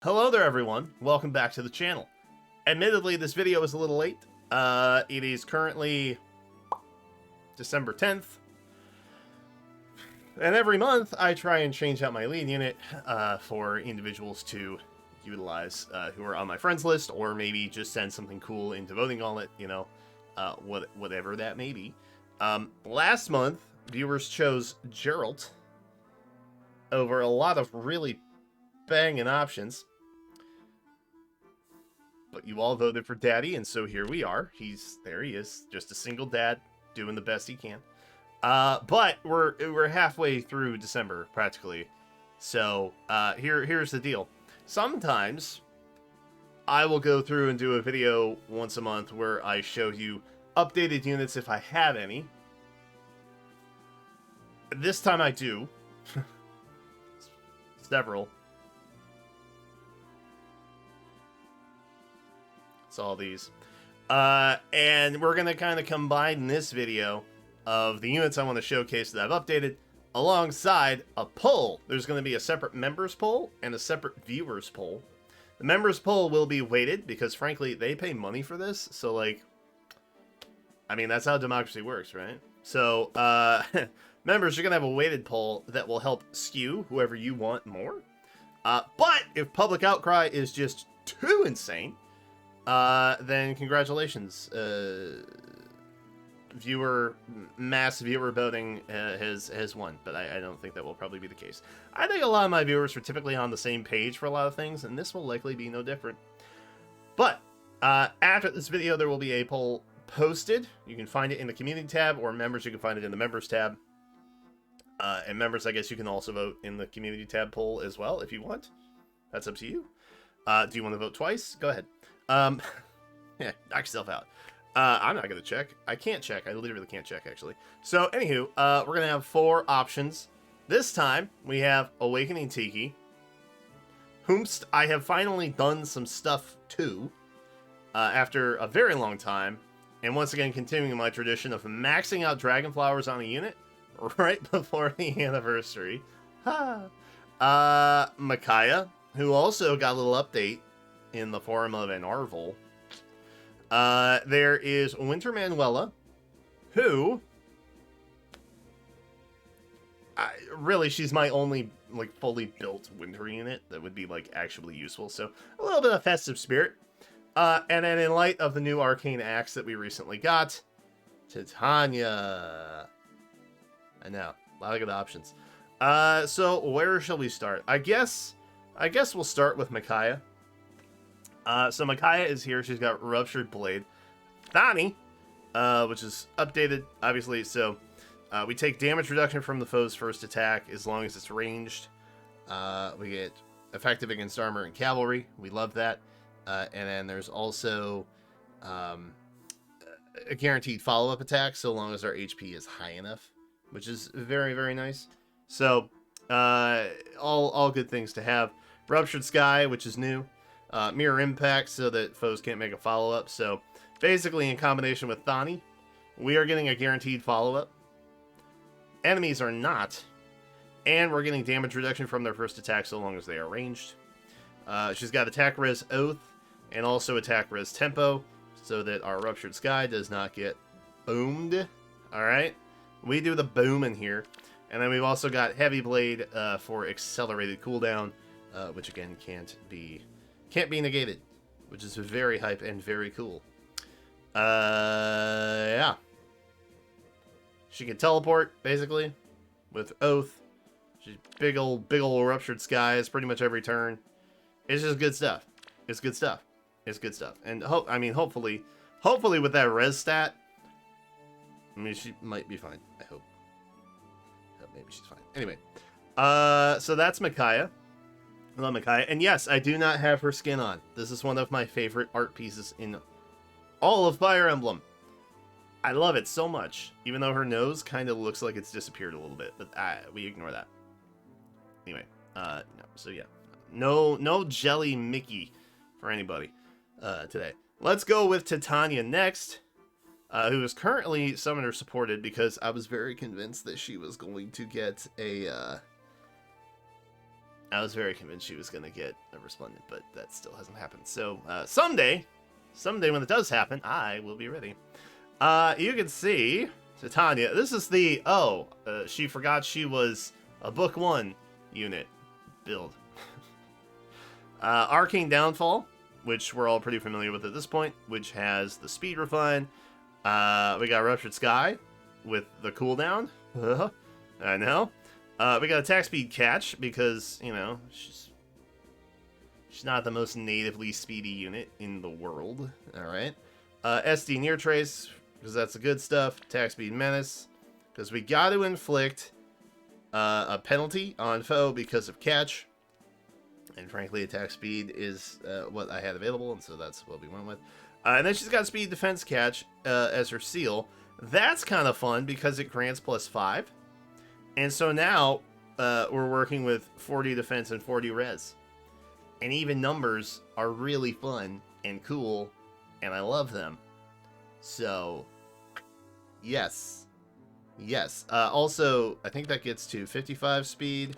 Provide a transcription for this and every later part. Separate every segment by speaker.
Speaker 1: Hello there everyone, welcome back to the channel. Admittedly, this video is a little late. It is currently December 10th. And every month I try and change out my lead unit for individuals to utilize who are on my friends list, or maybe just send something cool into voting gauntlet, you know, whatever that may be. Last month, viewers chose Geralt over a lot of really banging options. But you all voted for Daddy, and so here we are. There he is, just a single dad doing the best he can. But we're halfway through December practically, so here's the deal. Sometimes I will go through and do a video once a month where I show you updated units if I have any. This time I do. Several. All these, and we're gonna kind of combine in this video of the units I want to showcase that I've updated alongside a poll. There's going to be a separate members poll and a separate viewers poll. The members poll will be weighted because frankly they pay money for this, so like, I mean, that's how democracy works, right? So members, you're gonna have a weighted poll that will help skew whoever you want more, but if public outcry is just too insane, then congratulations. Mass viewer voting has won, but I don't think that will probably be the case. I think a lot of my viewers are typically on the same page for a lot of things, and this will likely be no different. But after this video, there will be a poll posted. You can find it in the community tab, or members, you can find it in the members tab. And members, I guess you can also vote in the community tab poll as well if you want. That's up to you. Do you want to vote twice? Go ahead. Yeah, knock yourself out. I'm not gonna check. I can't check. I literally can't check, actually. So, anywho, we're gonna have 4 options. This time, we have Awakening Tiki, whomst I have finally done some stuff to, after a very long time, and once again continuing my tradition of maxing out Dragon Flowers on a unit right before the anniversary. Ha! Mikaya, who also got a little update in the form of an Arvel. There is Winter Manuela, who really, she's my only like fully built winter unit that would be like actually useful, so a little bit of festive spirit. And then in light of the new arcane axe that we recently got, Titania. I know, a lot of good options. So where shall we start? I guess we'll start with Mikaya. So Mikaya is here. She's got Ruptured Blade. Thani, which is updated, obviously. So we take damage reduction from the foe's first attack as long as it's ranged. We get effective against armor and cavalry. We love that. And then there's also a guaranteed follow-up attack so long as our HP is high enough, which is very, very nice. So all good things to have. Ruptured Sky, which is new. Mirror Impact so that foes can't make a follow-up. So basically, in combination with Thani, we are getting a guaranteed follow-up. Enemies are not. And we're getting damage reduction from their first attack so long as they are ranged. She's got Attack Res Oath and also Attack Res Tempo so that our Ruptured Sky does not get boomed. Alright? We do the boom in here. And then we've also got Heavy Blade for accelerated cooldown, which again can't be negated, which is very hype and very cool. Yeah. She can teleport, basically, with Oath. She's big old Ruptured Skies pretty much every turn. It's just good stuff. It's good stuff. It's good stuff. And hopefully with that res stat, I mean, she might be fine. I hope maybe she's fine. Anyway, so that's Mikaya. I love Mikaya. And yes, I do not have her skin on. This is one of my favorite art pieces in all of Fire Emblem. I love it so much, even though her nose kind of looks like it's disappeared a little bit, but we ignore that. Anyway, no, so yeah, no jelly Mickey for anybody today. Let's go with Titania next, who is currently summoner supported because I was very convinced that she was going to get a I was very convinced she was going to get a Resplendent, but that still hasn't happened. So someday when it does happen, I will be ready. You can see Titania. This is the she forgot she was a book 1 unit build. Arcane Downfall, which we're all pretty familiar with at this point, which has the speed refine. We got Ruptured Sky with the cooldown. I know. We got attack speed catch because, you know, she's not the most natively speedy unit in the world. Alright. SD Near Trace, because that's the good stuff. Attack speed menace, because we got to inflict a penalty on foe because of catch. And frankly, attack speed is what I had available, and so that's what we went with. And then she's got speed defense catch as her seal. That's kind of fun because it grants +5. And so now we're working with 40 defense and 40 res. And even numbers are really fun and cool, and I love them. So, yes. Yes. Also, I think that gets to 55 speed,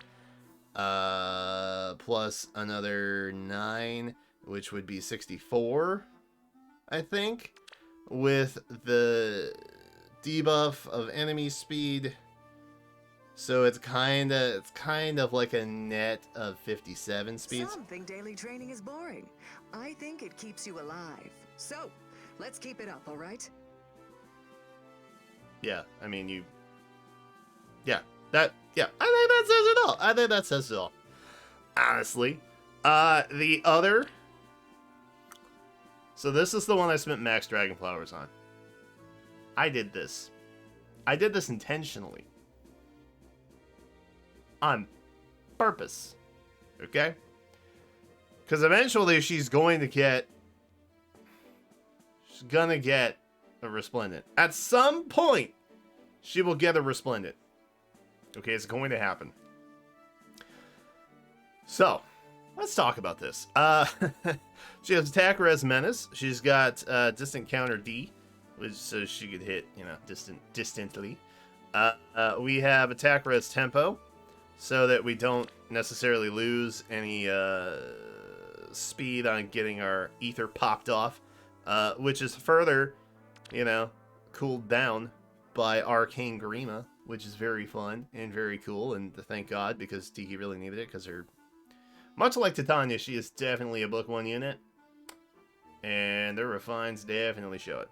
Speaker 1: plus another 9, which would be 64, I think, with the debuff of enemy speed. So it's kind of like a net of 57 speeds.
Speaker 2: Some think daily training is boring. I think it keeps you alive. So, let's keep it up, all right?
Speaker 1: Yeah, I mean, I think that says it all. I think that says it all. Honestly. The other... So this is the one I spent max Dragon Flowers on. I did this intentionally. On purpose. Okay? Because eventually she's going to get a Resplendent. At some point, she will get a Resplendent. Okay, it's going to happen. So, let's talk about this. She has attack res menace. She's got distant counter D, which so she could hit, you know, distantly. We have attack res tempo, so that we don't necessarily lose any speed on getting our ether popped off, which is further, you know, cooled down by Arcane Grima, which is very fun and very cool, and thank God, because Tiki really needed it, because her, much like Titania, she is definitely a book 1 unit, and their refines definitely show it.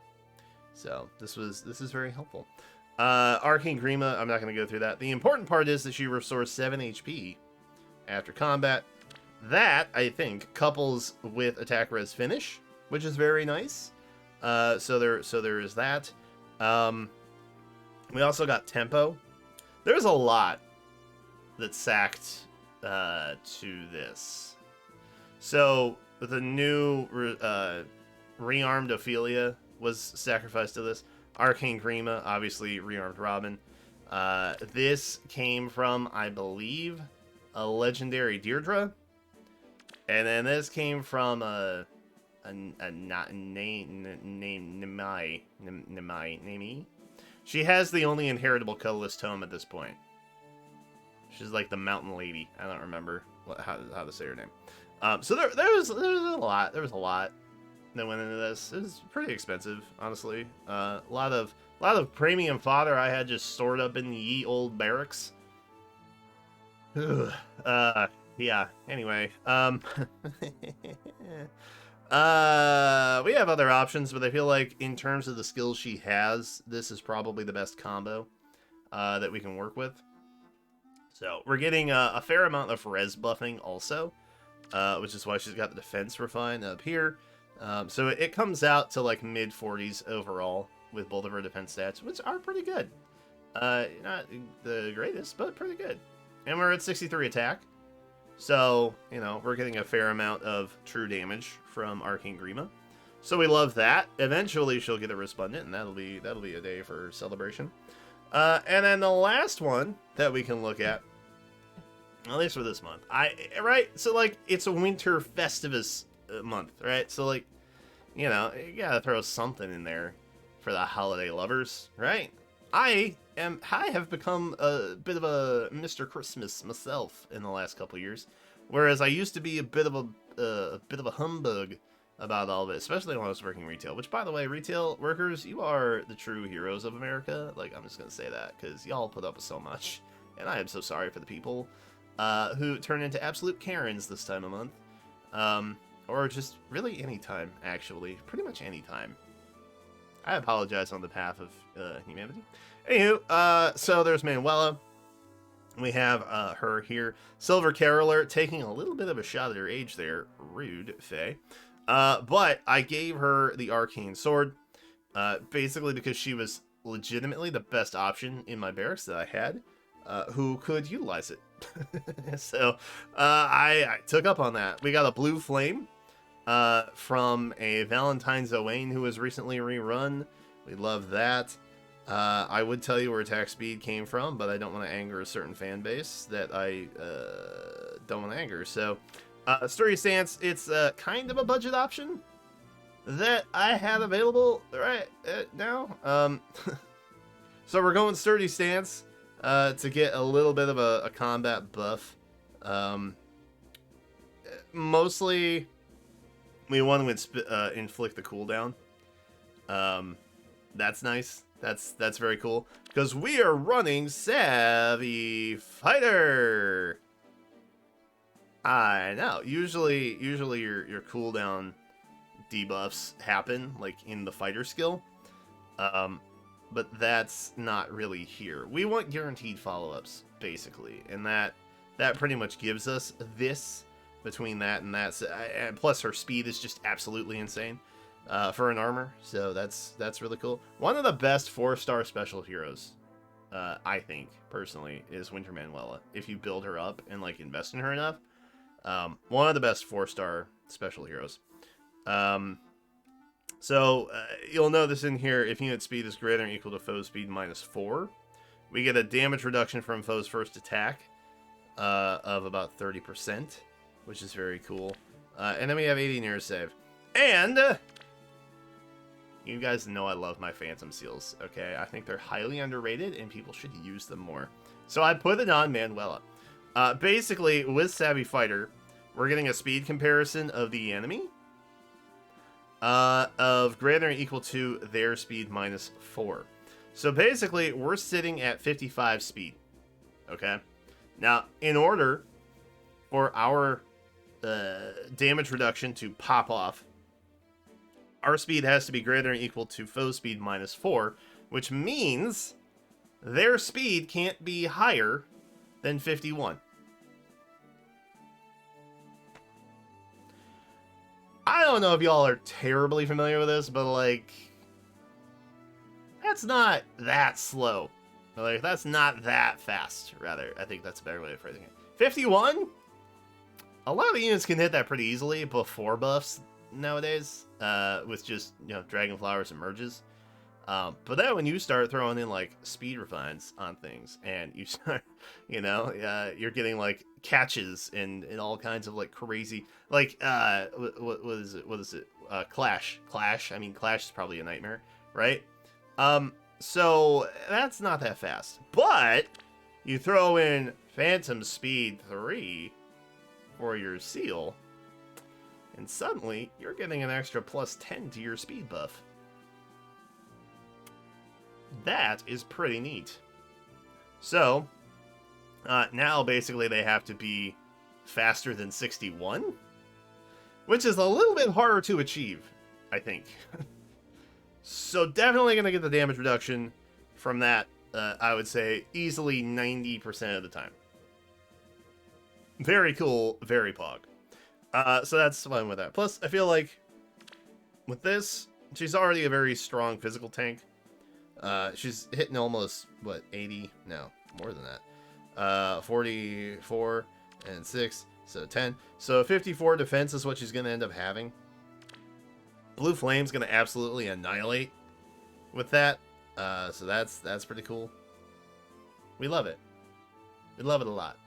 Speaker 1: So this is very helpful. Arcane Grima, I'm not going to go through that. The important part is that she restores 7 HP after combat. That, I think, couples with attack res finish, which is very nice. So there is that. We also got tempo. There's a lot that sacked to this. So the new rearmed Ophelia was sacrificed to this. Arcane Grima, obviously rearmed Robin. This came from, I believe, a legendary Deirdre, and then this came from a not Nemi. She has the only inheritable colorless tome at this point. She's like the mountain lady. I don't remember how to say her name. So there was a lot. There was a lot that went into this. It was pretty expensive, honestly. A lot of premium fodder I had just stored up in the ye old barracks. Yeah. Anyway, we have other options, but I feel like in terms of the skills she has, this is probably the best combo that we can work with. So we're getting a fair amount of res buffing also, which is why she's got the defense refine up here. So it comes out to like mid 40s overall with both of her defense stats, which are pretty good. Not the greatest, but pretty good. And we're at 63 attack. So, you know, we're getting a fair amount of true damage from Arcane Grima. So we love that. Eventually she'll get a Resplendent, and that'll be a day for celebration. And then the last one that we can look at least for this month. Right? So, like, it's a winter Festivus month, right? So, like, you know, you gotta throw something in there for the holiday lovers, right? I have become a bit of a Mr. Christmas myself in the last couple years. Whereas I used to be a bit of a humbug about all of it, especially when I was working retail. Which, by the way, retail workers, you are the true heroes of America. Like, I'm just gonna say that because y'all put up with so much, and I am so sorry for the people who turn into absolute Karens this time of month, or just really any time. Actually, pretty much any time. I apologize on the behalf of humanity. Anywho, so there's Manuela. We have her here. Silver Caroler taking a little bit of a shot at her age there. Rude, Faye. But I gave her the Arcane Sword, basically because she was legitimately the best option in my barracks that I had, who could utilize it. So I took up on that. We got a Blue Flame from a Valentine's Owain who was recently rerun. We love that. I would tell you where attack speed came from, but I don't want to anger a certain fan base that I don't want to anger. So, Sturdy Stance, it's kind of a budget option that I had available right now. So we're going Sturdy Stance to get a little bit of a combat buff. Mostly, we want to inflict the cooldown. That's nice. That's very cool because we are running Savvy Fighter. I know. Usually your cooldown debuffs happen like in the fighter skill, but that's not really here. We want guaranteed follow-ups basically, and that pretty much gives us this between that and that. And plus, her speed is just absolutely insane. For an armor, so that's really cool. One of the best 4-star special heroes, I think personally, is Winter Manuela. If you build her up and like invest in her enough, one of the best 4-star special heroes. So you'll notice in here, if unit speed is greater than or equal to foe speed -4, we get a damage reduction from foe's first attack of about 30%, which is very cool. And then we have 80 near save, and you guys know I love my Phantom Seals, okay? I think they're highly underrated, and people should use them more. So I put it on Manuela. Basically, with Savvy Fighter, we're getting a speed comparison of the enemy of greater than or equal to their speed -4. So basically, we're sitting at 55 speed, okay? Now, in order for our damage reduction to pop off, our speed has to be greater than or equal to foe speed -4, which means their speed can't be higher than 51. I don't know if y'all are terribly familiar with this, but like, that's not that slow. Like, that's not that fast, rather. I think that's a better way of phrasing it. 51? A lot of the units can hit that pretty easily before buffs nowadays, with just, you know, Dragon Flowers and merges. But then when you start throwing in like speed refines on things, and you start, you know, you're getting like catches and all kinds of like crazy, like what is it? Clash. I mean, Clash is probably a nightmare, right? So that's not that fast, but you throw in Phantom Speed 3 for your seal, and suddenly you're getting an extra +10 to your speed buff. That is pretty neat. So, now basically they have to be faster than 61, which is a little bit harder to achieve, I think. So definitely going to get the damage reduction from that, I would say, easily 90% of the time. Very cool, very pog. So that's fun with that. Plus, I feel like with this, she's already a very strong physical tank. She's hitting almost, what, 80? No, more than that. 44 and 6, so 10. So 54 defense is what she's going to end up having. Blue Flame's going to absolutely annihilate with that. So that's pretty cool. We love it. We love it a lot.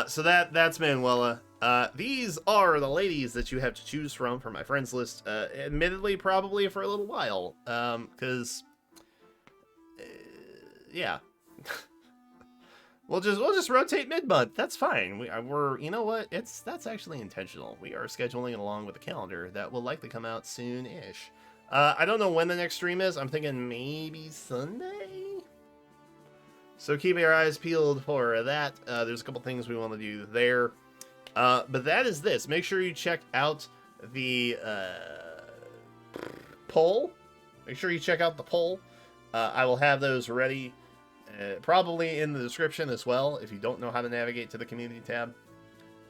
Speaker 1: So that's Manuela. These are the ladies that you have to choose from for my friends list. Admittedly, probably for a little while. Because... yeah. We'll just rotate mid-month. That's fine. We're you know what? That's actually intentional. We are scheduling it along with the calendar that will likely come out soon-ish. I don't know when the next stream is. I'm thinking maybe Sunday. So keep your eyes peeled for that. There's a couple things we want to do there. But that is this. Make sure you check out the poll. Make sure you check out the poll. I will have those ready. Probably in the description as well if you don't know how to navigate to the community tab.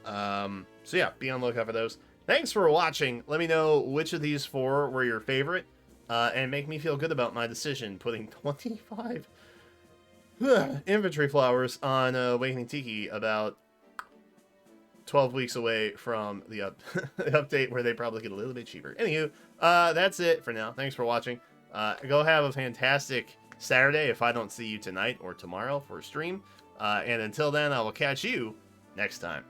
Speaker 1: So yeah, be on the lookout for those. Thanks for watching. Let me know which of these 4 were your favorite, and make me feel good about my decision putting 25 inventory flowers on Awakening Tiki about 12 weeks away from the update where they probably get a little bit cheaper. Anywho, that's it for now. Thanks for watching. Go have a fantastic Saturday if I don't see you tonight or tomorrow for a stream. And until then, I will catch you next time.